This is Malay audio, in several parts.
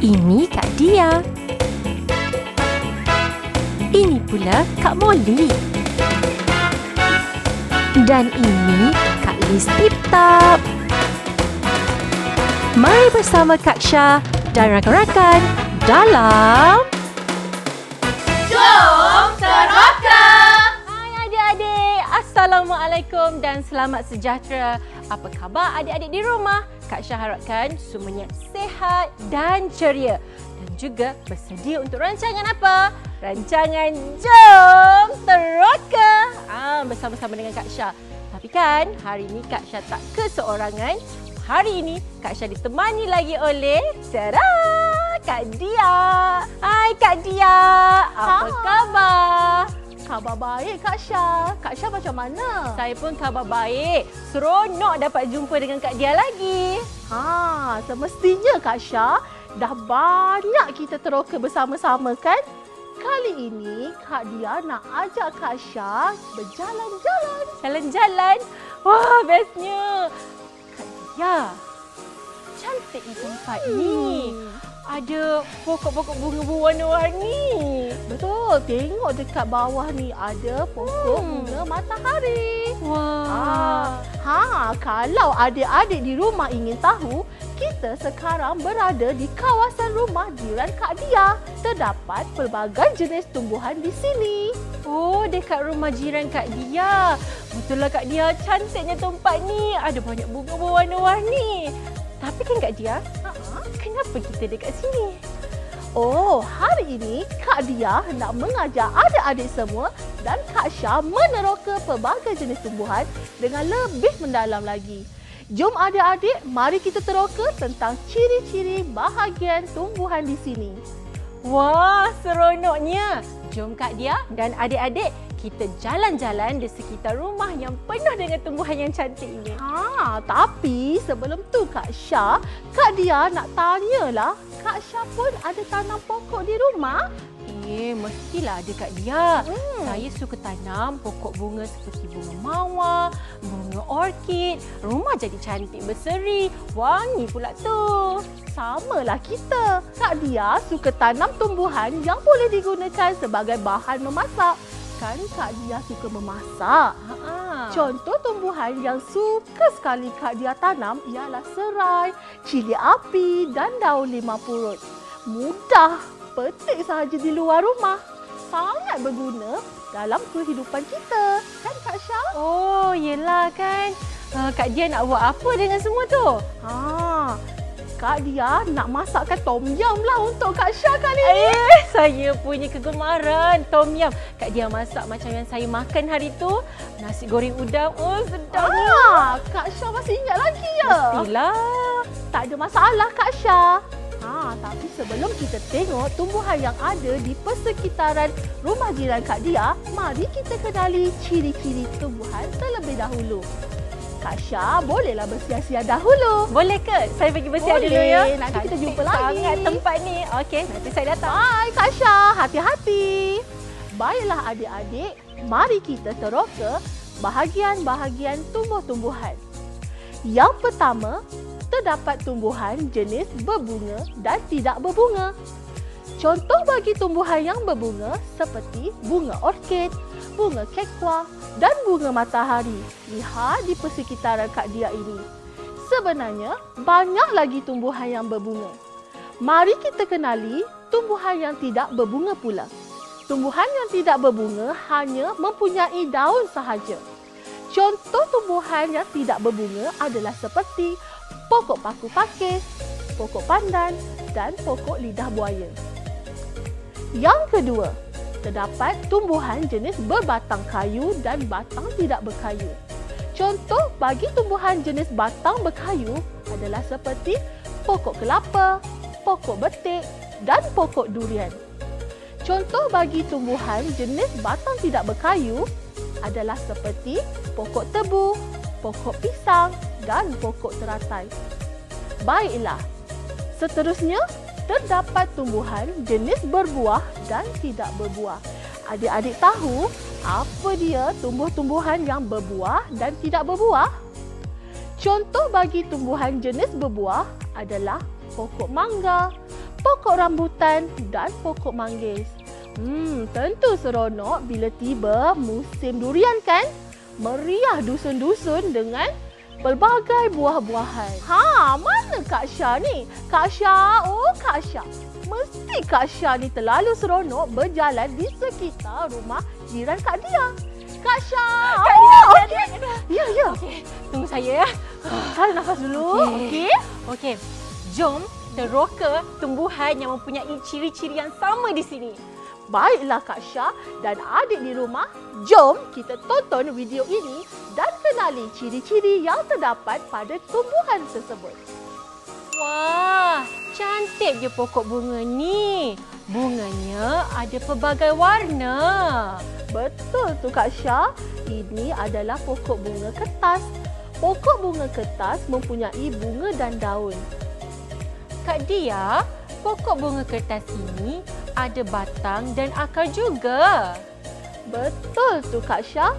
Ini Kak Dia. Ini pula Kak Molly. Dan ini Kak Liz Tip Top. Mari bersama Kak Syah dan rakan-rakan dalam Jom Teroka! Hai adik-adik, Assalamualaikum dan selamat sejahtera. Apa khabar adik-adik di rumah? Kak Syah harapkan semuanya sehat dan ceria. Dan juga bersedia untuk rancangan apa? Rancangan Jom Teroka bersama-sama dengan Kak Syah. Tapi kan hari ini Kak Syah tak keseorangan. Hari ini Kak Syah ditemani lagi oleh Kak Dia. Hai Kak Dia, apa khabar? Khabar baik Kak Syah. Kak Syah macam mana? Saya pun khabar baik. Seronok dapat jumpa dengan Kak Dia lagi. Semestinya Kak Syah dah banyak kita teroka bersama-sama kan? Kali ini Kak Dia nak ajak Kak Syah berjalan-jalan. Jalan-jalan. Wah, bestnya. Kak Dia, cantiknya tempat ni. Ada pokok-pokok bunga berwarna-warni. Betul, tengok dekat bawah ni ada pokok bunga matahari. Wah. Kalau adik-adik di rumah ingin tahu, kita sekarang berada di kawasan rumah jiran Kak Dia. Terdapat pelbagai jenis tumbuhan di sini. Oh, dekat rumah jiran Kak Dia. Betul lah Kak Dia, cantiknya tempat ni. Ada banyak bunga berwarna-warni. Tapi kan Kak Dia, kenapa kita dekat sini? Oh, hari ini Kak Dia nak mengajar adik-adik semua dan Kak Syah meneroka pelbagai jenis tumbuhan dengan lebih mendalam lagi. Jom adik-adik, mari kita teroka tentang ciri-ciri bahagian tumbuhan di sini. Wah, seronoknya. Jom Kak Dia dan adik-adik kita jalan-jalan di sekitar rumah yang penuh dengan tumbuhan yang cantik ini. Tapi sebelum tu Kak Syah, Kak Dia nak tanyalah, Kak Syah pun ada tanam pokok di rumah? Mestilah ada Kak Dia. Saya suka tanam pokok bunga seperti bunga mawar, bunga orkid. Rumah jadi cantik berseri, wangi pula tu. Samalah kita. Kak Dia suka tanam tumbuhan yang boleh digunakan sebagai bahan memasak. Kan Kak Dia suka memasak. Contoh tumbuhan yang suka sekali Kak Dia tanam ialah serai, cili api dan daun limau purut. Mudah, petik sahaja di luar rumah. Sangat berguna dalam kehidupan kita. Kan Kak Syah? Oh, yelah kan. Kak Dia nak buat apa dengan semua tu? Kak Dia nak masakkan tom yum lah untuk Kak Syah kali ni. Saya punya kegemaran tom yum. Kak Dia masak macam yang saya makan hari tu. Nasi goreng udang. Oh, sedapnya. Kak Syah masih ingat lagi ya? Mestilah. Tak ada masalah Kak Syah. Tapi sebelum kita tengok tumbuhan yang ada di persekitaran rumah jiran Kak Dia, mari kita kenali ciri-ciri tumbuhan terlebih dahulu. Kak Syah, bolehlah bersiar-siar dahulu. Boleh ke? Saya pergi bersiar dulu ya. Nanti kita jumpa lagi. Sangat tempat ni. Okey, nanti saya datang. Bye Kak Syah, hati-hati. Baiklah adik-adik, mari kita teroka bahagian-bahagian tumbuh-tumbuhan. Yang pertama, terdapat tumbuhan jenis berbunga dan tidak berbunga. Contoh bagi tumbuhan yang berbunga seperti bunga orkid, bunga kekwa dan bunga matahari. Lihat di persekitaran Kak Dia ini. Sebenarnya, banyak lagi tumbuhan yang berbunga. Mari kita kenali tumbuhan yang tidak berbunga pula. Tumbuhan yang tidak berbunga hanya mempunyai daun sahaja. Contoh tumbuhan yang tidak berbunga adalah seperti pokok paku pakis, pokok pandan dan pokok lidah buaya. Yang kedua, terdapat tumbuhan jenis berbatang kayu dan batang tidak berkayu. Contoh bagi tumbuhan jenis batang berkayu adalah seperti pokok kelapa, pokok betik dan pokok durian. Contoh bagi tumbuhan jenis batang tidak berkayu adalah seperti pokok tebu, pokok pisang dan pokok teratai. Baiklah, seterusnya terdapat tumbuhan jenis berbuah dan tidak berbuah. Adik-adik tahu apa dia tumbuh-tumbuhan yang berbuah dan tidak berbuah? Contoh bagi tumbuhan jenis berbuah adalah pokok mangga, pokok rambutan dan pokok manggis. Tentu seronok bila tiba musim durian kan? Meriah dusun-dusun dengan pelbagai buah-buahan. Mana Kak Syah ni? Kak Syah, Kak Syah. Mesti Kak Syah ni terlalu seronok berjalan di sekitar rumah jiran Kak Dia. Kak Syah! Kak Dia. Ya. Okey, tunggu saya ya. Tarik nafas dulu. Okey. Jom teroka tumbuhan yang mempunyai ciri-ciri yang sama di sini. Baiklah Kak Syah dan adik di rumah, jom kita tonton video ini dan kenali ciri-ciri yang terdapat pada tumbuhan tersebut. Wah, cantik je pokok bunga ni. Bunganya ada pelbagai warna. Betul tu Kak Syah, ini adalah pokok bunga kertas. Pokok bunga kertas mempunyai bunga dan daun. Kak Dia, pokok bunga kertas ini ada batang dan akar juga. Betul tu Kak Syah.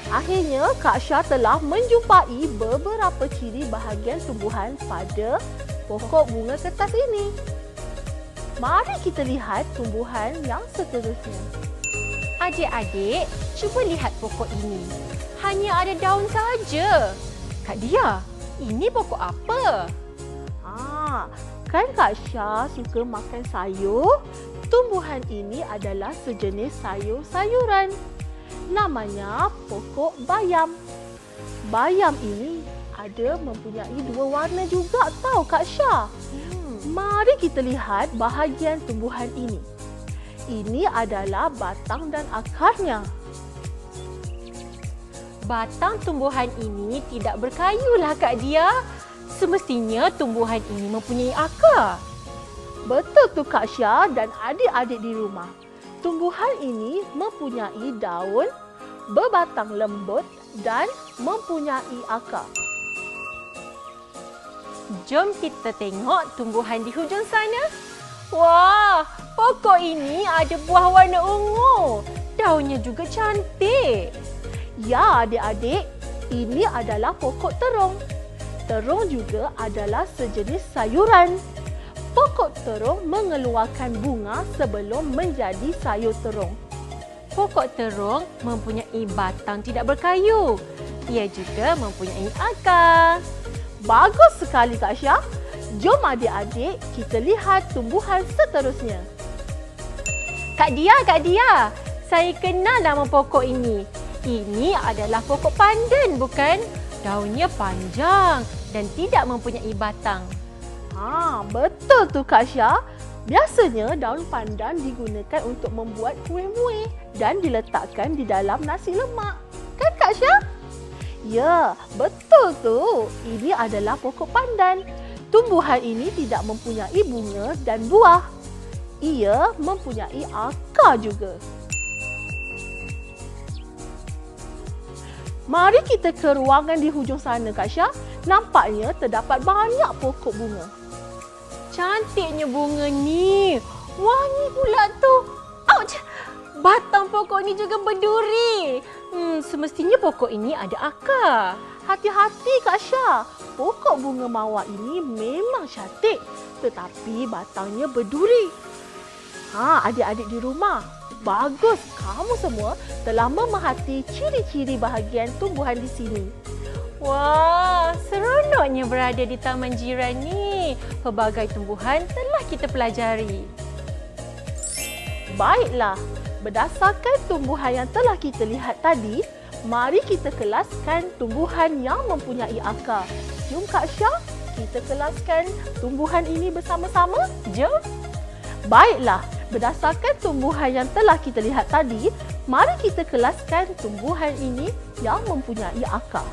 Akhirnya Kak Syah telah menjumpai beberapa ciri bahagian tumbuhan pada pokok bunga kertas ini. Mari kita lihat tumbuhan yang seterusnya. Adik-adik, cuba lihat pokok ini. Hanya ada daun saja. Kak Dia, ini pokok apa? Kan Kak Syah suka makan sayur? Tumbuhan ini adalah sejenis sayur-sayuran. Namanya pokok bayam. Bayam ini ada mempunyai dua warna juga tahu Kak Syah. Mari kita lihat bahagian tumbuhan ini. Ini adalah batang dan akarnya. Batang tumbuhan ini tidak berkayulah Kak Dia. Semestinya tumbuhan ini mempunyai akar. Betul tu Kak Syah dan adik-adik di rumah. Tumbuhan ini mempunyai daun, berbatang lembut dan mempunyai akar. Jom kita tengok tumbuhan di hujung sana. Wah, pokok ini ada buah warna ungu. Daunnya juga cantik. Ya adik-adik, ini adalah pokok terung. Terung juga adalah sejenis sayuran. Pokok terung mengeluarkan bunga sebelum menjadi sayur terung. Pokok terung mempunyai batang tidak berkayu. Ia juga mempunyai akar. Bagus sekali Kak Syah. Jom adik-adik kita lihat tumbuhan seterusnya. Kak Dia, saya kenal nama pokok ini. Ini adalah pokok pandan bukan? Daunnya panjang dan tidak mempunyai batang. Betul tu Kak Syah. Biasanya daun pandan digunakan untuk membuat kuih-muih dan diletakkan di dalam nasi lemak. Kan Kak Syah? Ya, betul tu. Ini adalah pokok pandan. Tumbuhan ini tidak mempunyai bunga dan buah. Ia mempunyai akar juga. Mari kita ke ruangan di hujung sana Kak Syah. Nampaknya terdapat banyak pokok bunga. Cantiknya bunga ni. Wangi pula tu. Ouch! Batang pokok ni juga berduri. Semestinya pokok ini ada akar. Hati-hati Kak Syah. Pokok bunga mawar ini memang cantik. Tetapi batangnya berduri. Adik-adik di rumah. Bagus kamu semua telah memerhati ciri-ciri bahagian tumbuhan di sini. Wah, seronoknya berada di taman jiran ni. Pelbagai tumbuhan telah kita pelajari. Baiklah, berdasarkan tumbuhan yang telah kita lihat tadi, mari kita kelaskan tumbuhan yang mempunyai akar. Jom Kak Syah, kita kelaskan tumbuhan ini bersama-sama. Jom. Baiklah, berdasarkan tumbuhan yang telah kita lihat tadi, mari kita kelaskan tumbuhan ini yang mempunyai akar.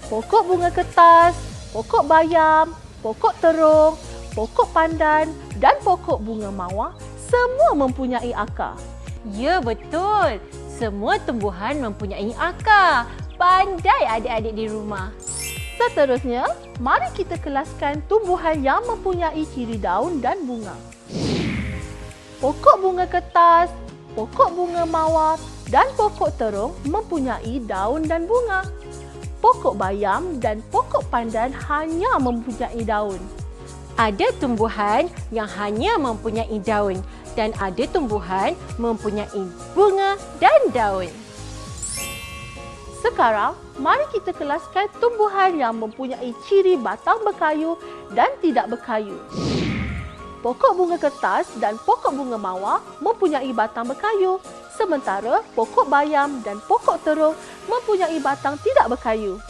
Pokok bunga kertas, pokok bayam, pokok terung, pokok pandan dan pokok bunga mawar semua mempunyai akar. Ya, betul. Semua tumbuhan mempunyai akar. Pandai adik-adik di rumah. Seterusnya, mari kita kelaskan tumbuhan yang mempunyai ciri daun dan bunga. Pokok bunga kertas, pokok bunga mawar dan pokok terung mempunyai daun dan bunga. Pokok bayam dan pokok pandan hanya mempunyai daun. Ada tumbuhan yang hanya mempunyai daun dan ada tumbuhan mempunyai bunga dan daun. Sekarang, mari kita kelaskan tumbuhan yang mempunyai ciri batang berkayu dan tidak berkayu. Pokok bunga kertas dan pokok bunga mawar mempunyai batang berkayu, sementara pokok bayam dan pokok terung mempunyai batang tidak berkayu.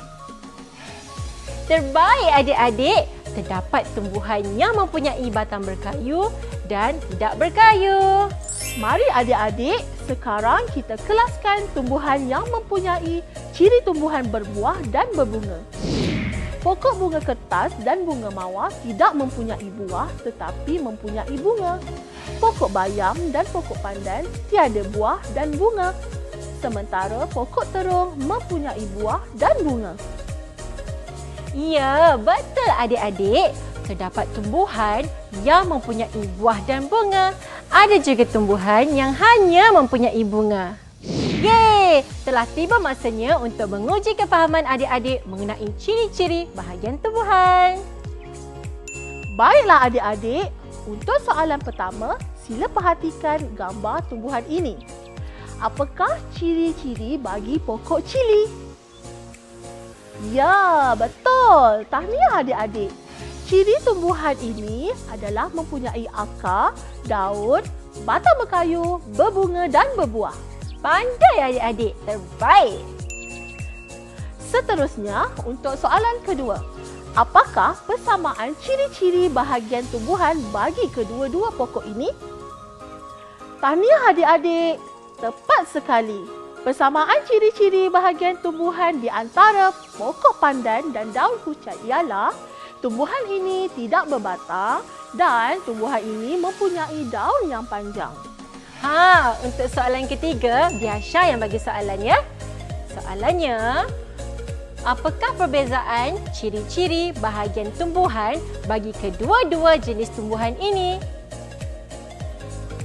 Terbaik adik-adik, terdapat tumbuhan yang mempunyai batang berkayu dan tidak berkayu. Mari adik-adik, sekarang kita kelaskan tumbuhan yang mempunyai ciri tumbuhan berbuah dan berbunga. Pokok bunga kertas dan bunga mawar tidak mempunyai buah tetapi mempunyai bunga. Pokok bayam dan pokok pandan tiada buah dan bunga. Sementara pokok terung mempunyai buah dan bunga. Ya, betul adik-adik. Terdapat tumbuhan yang mempunyai buah dan bunga. Ada juga tumbuhan yang hanya mempunyai bunga. Yeay! Telah tiba masanya untuk menguji kefahaman adik-adik mengenai ciri-ciri bahagian tumbuhan. Baiklah adik-adik, untuk soalan pertama, sila perhatikan gambar tumbuhan ini. Apakah ciri-ciri bagi pokok cili? Ya, betul. Tahniah adik-adik. Ciri tumbuhan ini adalah mempunyai akar, daun, batang berkayu, berbunga dan berbuah. Pandai adik-adik, terbaik. Seterusnya, untuk soalan kedua. Apakah persamaan ciri-ciri bahagian tumbuhan bagi kedua-dua pokok ini? Tahniah adik-adik, tepat sekali. Persamaan ciri-ciri bahagian tumbuhan di antara pokok pandan dan daun kucat ialah tumbuhan ini tidak berbatang dan tumbuhan ini mempunyai daun yang panjang. Untuk soalan ketiga, biar Syah yang bagi soalan ya. Soalannya, apakah perbezaan ciri-ciri bahagian tumbuhan bagi kedua-dua jenis tumbuhan ini?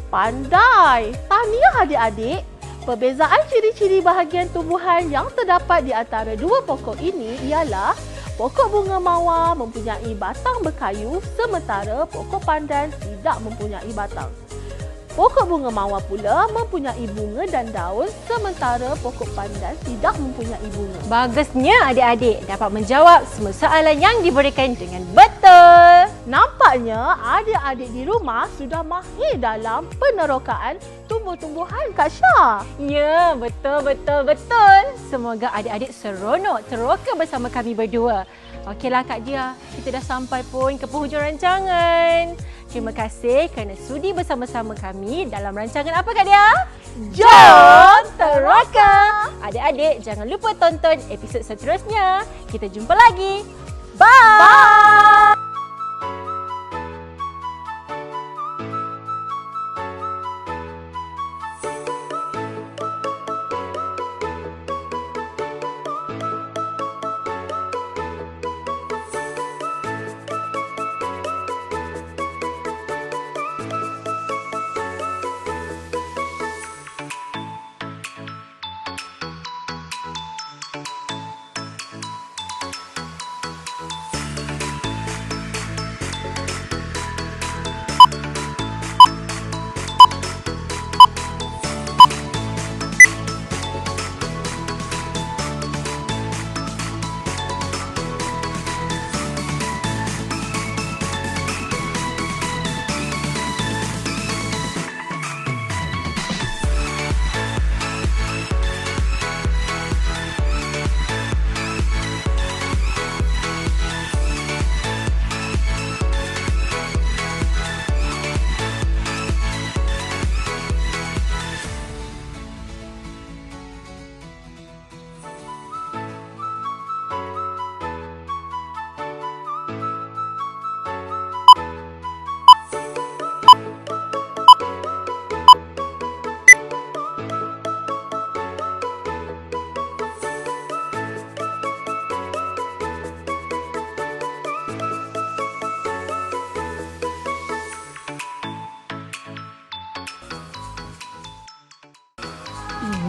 Pandai! Tahniah adik-adik. Perbezaan ciri-ciri bahagian tumbuhan yang terdapat di antara dua pokok ini ialah pokok bunga mawar mempunyai batang berkayu sementara pokok pandan tidak mempunyai batang. Pokok bunga mawar pula mempunyai bunga dan daun sementara pokok pandan tidak mempunyai bunga. Bagusnya adik-adik dapat menjawab semua soalan yang diberikan dengan betul. Nampaknya adik-adik di rumah sudah mahir dalam penerokaan tumbuh-tumbuhan Kak Syah. Ya, betul. Semoga adik-adik seronok teroka bersama kami berdua. Okeylah Kak Dia, kita dah sampai pun ke penghujung rancangan. Terima kasih kerana sudi bersama-sama kami dalam rancangan apa Kak Dia? Jom Teroka! Adik-adik jangan lupa tonton episod seterusnya. Kita jumpa lagi. Bye!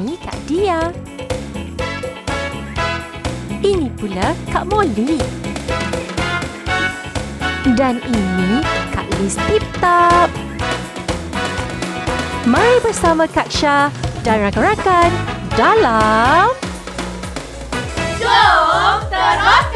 Ini Kak Dia. Ini pula Kak Molly. Dan ini Kak Liz Tip Top. Mari bersama Kak Syah dan rakan-rakan dalam Jom terus